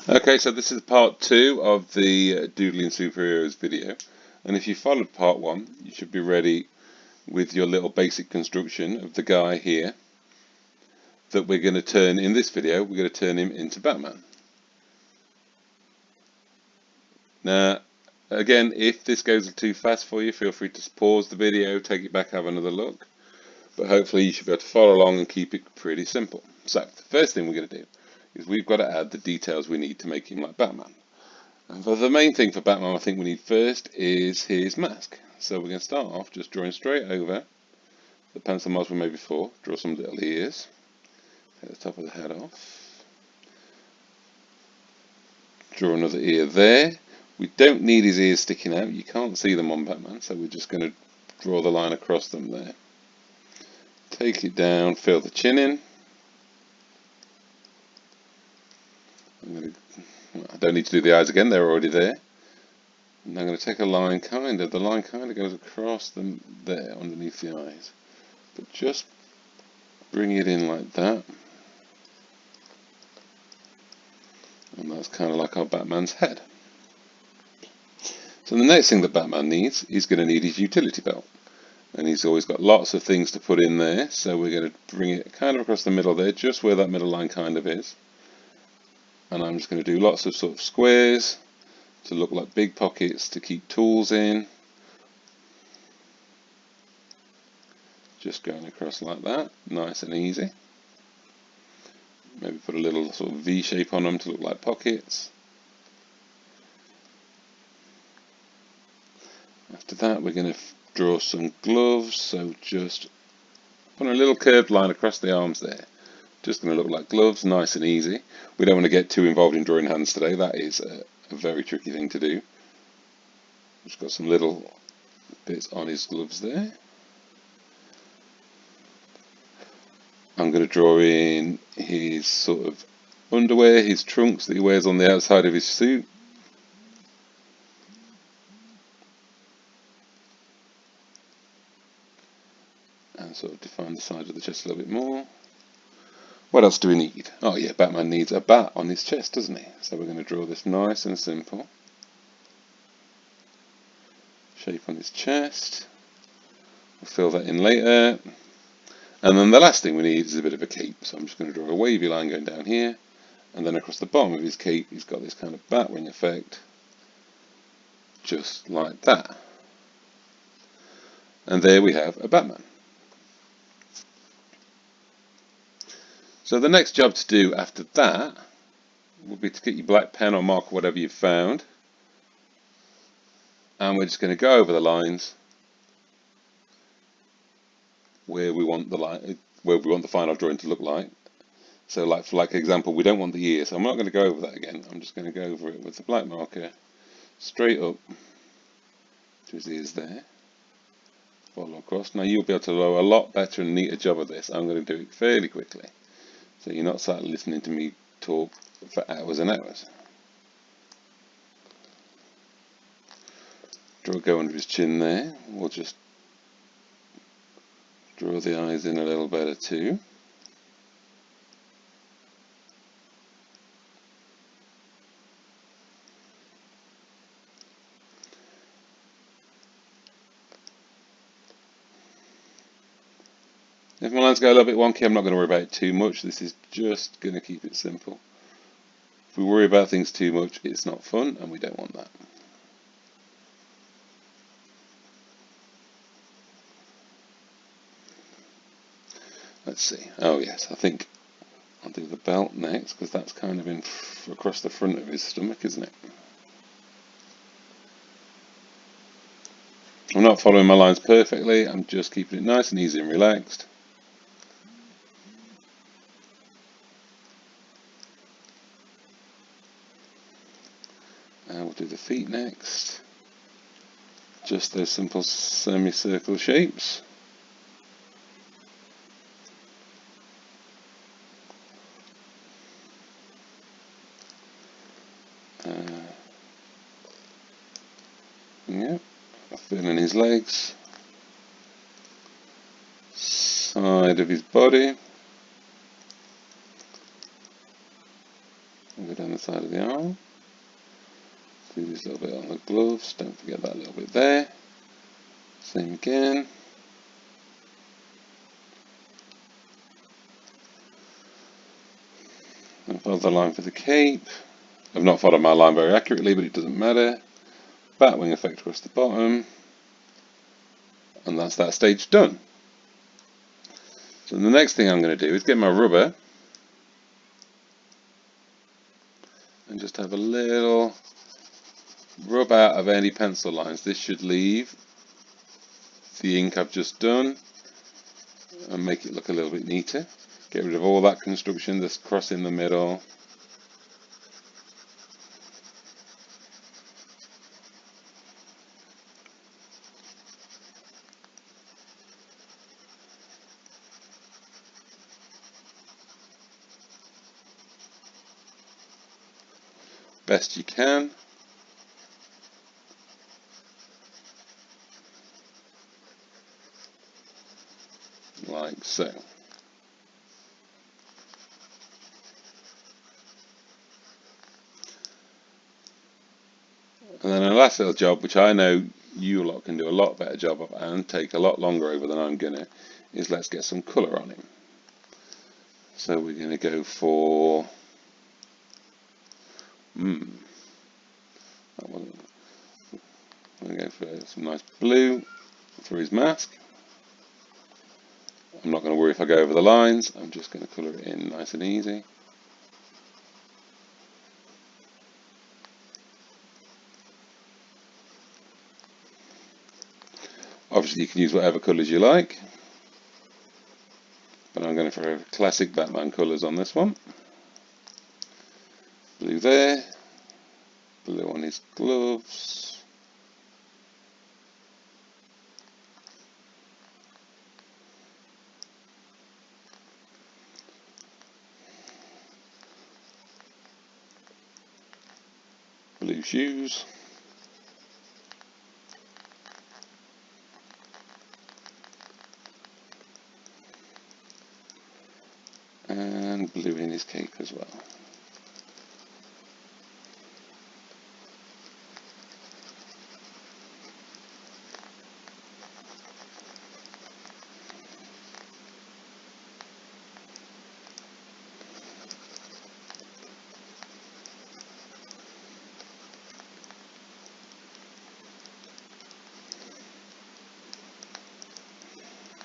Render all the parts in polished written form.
Okay, so this is part two of the Doodling Superheroes video. And if you followed part one, you should be ready with your little basic construction of the guy here that we're going to turn, in this video, we're going to turn him into Batman. Now, again, if this goes too fast for you, feel free to pause the video, take it back, have another look. But hopefully you should be able to follow along and keep it pretty simple. So, the first thing we're going to do is we've got to add the details we need to make him like Batman. And the main thing for Batman I think we need first is his mask. So we're going to start off just drawing straight over the pencil marks we made before. Draw some little ears. Take the top of the head off. Draw another ear there. We don't need his ears sticking out. You can't see them on Batman, so we're just going to draw the line across them there. Take it down, fill the chin in. I don't need to do the eyes again, they're already there. And I'm going to take a line, the line kind of goes across them there, underneath the eyes. But just bring it in like that. And that's kind of like our Batman's head. So the next thing that Batman needs, he's going to need his utility belt. And he's always got lots of things to put in there, so we're going to bring it kind of across the middle there, just where that middle line kind of is. And I'm just going to do lots of sort of squares to look like big pockets to keep tools in. Just going across like that, nice and easy. Maybe put a little sort of V shape on them to look like pockets. After that we're going to draw some gloves, so just put a little curved line across the arms there. Just going to look like gloves, nice and easy. We don't want to get too involved in drawing hands today, that is a very tricky thing to do. Just got some little bits on his gloves there. I'm going to draw in his sort of underwear, his trunks that he wears on the outside of his suit. And sort of define the sides of the chest a little bit more. What else do we need? Oh yeah, Batman needs a bat on his chest, doesn't he? So we're going to draw this nice and simple. Shape on his chest. We'll fill that in later. And then the last thing we need is a bit of a cape. So I'm just going to draw a wavy line going down here. And then across the bottom of his cape, he's got this kind of bat wing effect. Just like that. And there we have a Batman. So the next job to do after that will be to get your black pen or marker, whatever you've found. And we're just going to go over the lines where we want the final drawing to look like. So like for example, we don't want the ear, so I'm not going to go over that again. I'm just going to go over it with the black marker straight up to his ears there. Follow across. Now you'll be able to do a lot better and neater job of this. I'm going to do it fairly quickly, so you're not sat listening to me talk for hours and hours. Draw a go under his chin there. We'll just draw the eyes in a little better too. If my lines go a little bit wonky, I'm not going to worry about it too much. This is just going to keep it simple. If we worry about things too much, it's not fun, and we don't want that. Let's see. Oh yes, I think I'll do the belt next, because that's kind of in across the front of his stomach, isn't it? I'm not following my lines perfectly, I'm just keeping it nice and easy and relaxed. And we'll do the feet next. Just those simple semicircle shapes. Yep, fill in his legs, side of his body. We'll go down the side of the arm. Do this little bit on the gloves, don't forget that little bit there. Same again. And follow the line for the cape. I've not followed my line very accurately, but it doesn't matter. Batwing effect across the bottom. And that's that stage done. So the next thing I'm going to do is get my rubber and just have a little rub out of any pencil lines. This should leave the ink I've just done and make it look a little bit neater. Get rid of all that construction that's crossing the middle. Best you can. Like so. And then a last little job, which I know you lot can do a lot better job of and take a lot longer over than I'm gonna, is let's get some colour on him. So we're gonna go for I'm gonna go for some nice blue for his mask. I'm not going to worry if I go over the lines, I'm just going to colour it in nice and easy. Obviously you can use whatever colours you like, but I'm going to throw classic Batman colours on this one. Blue there, blue on his gloves, blue shoes, and blue in his cape as well.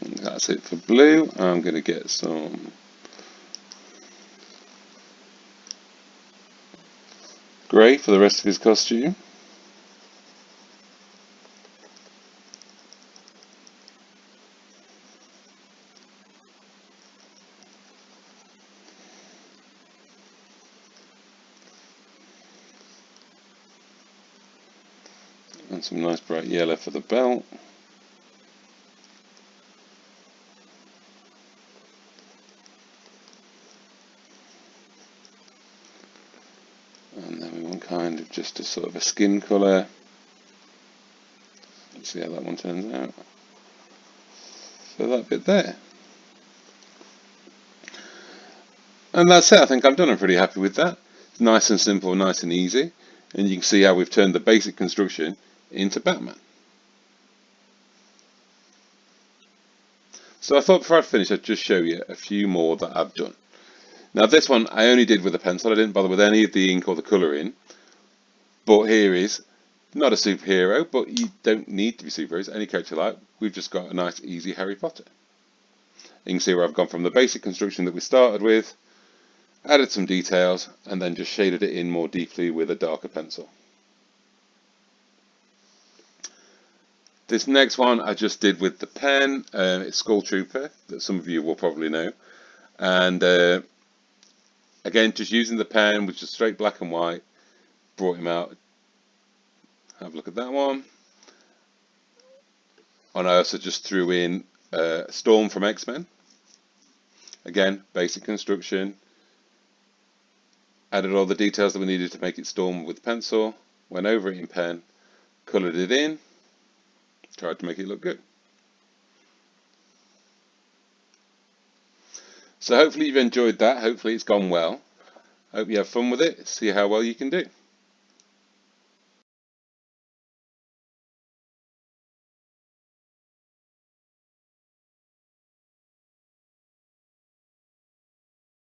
And that's it for blue. I'm going to get some grey for the rest of his costume. And some nice bright yellow for the belt. And then we want kind of just a sort of a skin colour. Let's see how that one turns out. So that bit there. And that's it, I think I've done. I'm pretty happy with that. It's nice and simple, nice and easy. And you can see how we've turned the basic construction into Batman. So I thought before I finish I'd just show you a few more that I've done. Now this one I only did with a pencil, I didn't bother with any of the ink or the colour in. But here is, not a superhero, but you don't need to be superheroes, any character you like. We've just got a nice easy Harry Potter. You can see where I've gone from the basic construction that we started with, added some details, and then just shaded it in more deeply with a darker pencil. This next one I just did with the pen. It's Skull Trooper, that some of you will probably know. And again, just using the pen with just straight black and white, brought him out. Have a look at that one. And I also just threw in Storm from X-Men. Again, basic construction. Added all the details that we needed to make it Storm with pencil. Went over it in pen. Coloured it in. Tried to make it look good. So hopefully you've enjoyed that. Hopefully it's gone well. Hope you have fun with it, see how well you can do.